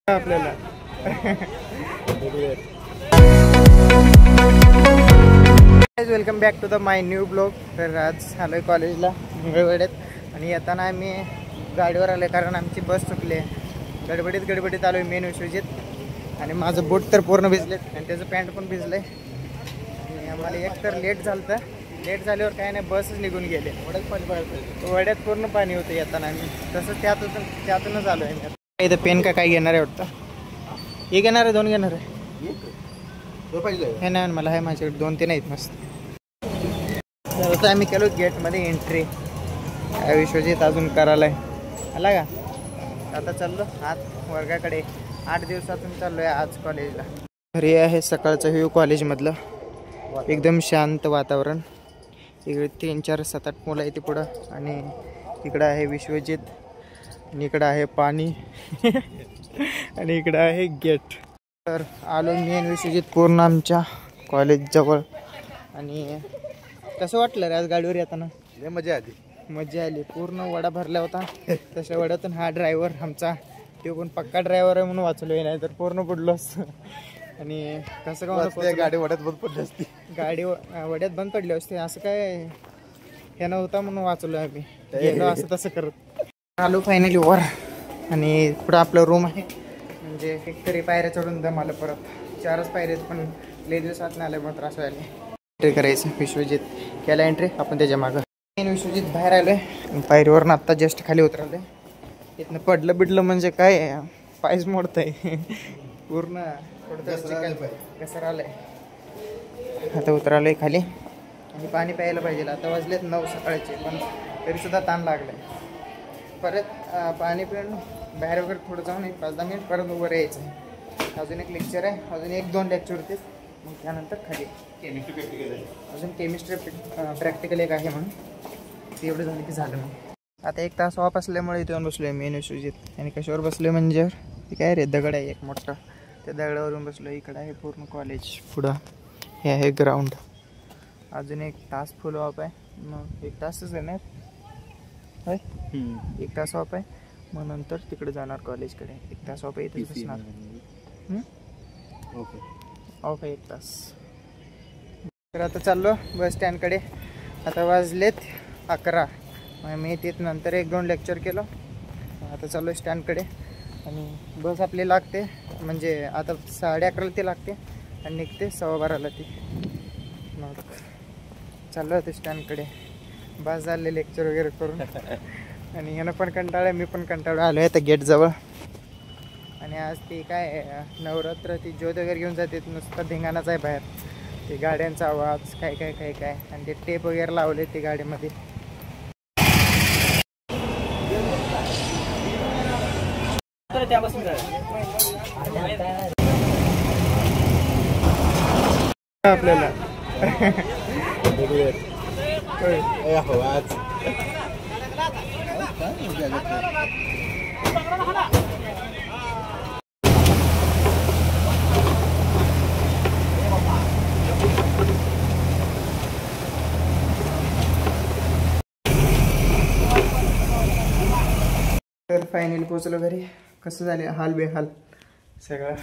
आपल्याला welcome back to the my new blog. तर आज आलोय कॉलेजला मंगळवेढ्यात आणि येताना आम्ही गाडीवर आलोय कारण आमची बस चुकली आहे. गडबडीत आलोय मेन विश्वजित आणि माझं बूट तर पूर्ण भिजलेत आणि त्याचं पॅन्ट पण भिजलंय आणि आम्हाला एक तर लेट झाल्यावर काय नाही बसच निघून गेले. वड्यात पूर्ण पाणी होतं येताना आम्ही तसंच त्यातूनच आलो आहे. इथं पेन काय घेणार आहे वाटतं. हे घेणार आहे 2 घेणार आहे हे नाही मला आहे माझ्याकडे 2-3 आहेत मस्त. तर आता आम्ही केलो गेटमध्ये एंट्री. विश्वजित अजून करायला आला का. आता चाललो आज वर्गाकडे. 8 दिवसातून चाललो आहे आज कॉलेजला. घरी आहे सकाळचं व्ह्यू कॉलेजमधलं. एकदम शांत वातावरण. इकडे 3-4-7-8 मुलं आहे ते पुढं आणि इकडं आहे विश्वजित आणि इकडं आहे पाणी आणि इकडं आहे गेट. तर आलो मेन विश्वजित पूर्ण आमच्या कॉलेजजवळ. आणि कसं वाटलं रे आज गाडीवर येताना. मजा आली. पूर्ण वडा भरला होता. तशा वड्यातून हा ड्रायव्हर आमचा तो पण पक्का ड्रायव्हर आहे म्हणून वाचलो नाही तर पूर्ण बुडलो असतं. आणि कसं का गाडी वड्यात बंद पडली असती. गाडी वड्यात बंद पडली असते असं काय हे नव्हता म्हणून वाचलो आम्ही. गेलो असं तसं करत आलो फायनली वर. आणि पुढं आपलं रूम आहे. म्हणजे एकतरी पायऱ्या चढून दम आलं. परत 4च पायऱ्यात पण लय दिवसात नाही आलं मग त्रास व्हायला. एंट्री करायचं. विश्वजित केला एंट्री. आपण त्याच्या मागं विश्वजित बाहेर आलोय. पायरीवरून आत्ता जस्ट खाली उतरलोय. इथनं पडलं बिडलं म्हणजे काय पायच मोडत आहे पूर्ण कसं आलंय. आता उतरालोय खाली आणि पाणी प्यायला पाहिजे. आता वाजलेत 9 सकाळचे पण तरीसुद्धा ताण लागलाय. परत पाणी पिऊन बाहेर वगैरे थोडं जाऊन 5-10 मिनिट परत वर यायचं आहे. अजून एक लेक्चर आहे. अजून 1-2 लेक्चर होते मग त्यानंतर खाली अजून केमिस्ट्री प्रॅक्टिकल एक आहे म्हणून ते एवढं झालं की झालं. मग आता 1 तास ऑफ असल्यामुळे इथे येऊन बसलो आहे मेन विश्वजित. आणि कशावर बसलो आहे म्हणजे ते काय रे दगड आहे एक मोठा. त्या दगडावरून बसलो. इकडं आहे पूर्ण कॉलेज. पुढं हे आहे ग्राउंड. अजून 1 तास फुल ऑफ आहे. मग 1 तासच येणार होय. 1 तास ऑफ आहे. मग नंतर तिकडे जाणार कॉलेजकडे. 1 तास ऑफ आहे. इथेच बसणार. ऑफ आहे 1 तास. तर आता चाललो बस स्टँडकडे. आता वाजलेत 11. मग मी तिथं नंतर 1-2 लेक्चर केलं. आता चाललो स्टँडकडे. आणि बस आपली लागते म्हणजे आता 11:30 ते लागते आणि निघते 12:15 ती. मग चाललो होते स्टँडकडे. बस झाले लेक्चर वगैरे करून. आणि ह्यानं पण कंटाळा मी पण कंटाळा आलो आहे त्या गेटजवळ. आणि आज ती काय नवरात्र ती ज्योत वगैरे घेऊन जाते. नुसतं धिंगाणाच आहे बाहेर. ते गाड्यांचा आवाज काय आणि ते टेप वगैरे लावले ते गाडीमध्ये. आपल्याला तर फायनली पोचलो घरी. कसं झाले हाल बेहाल सगळं.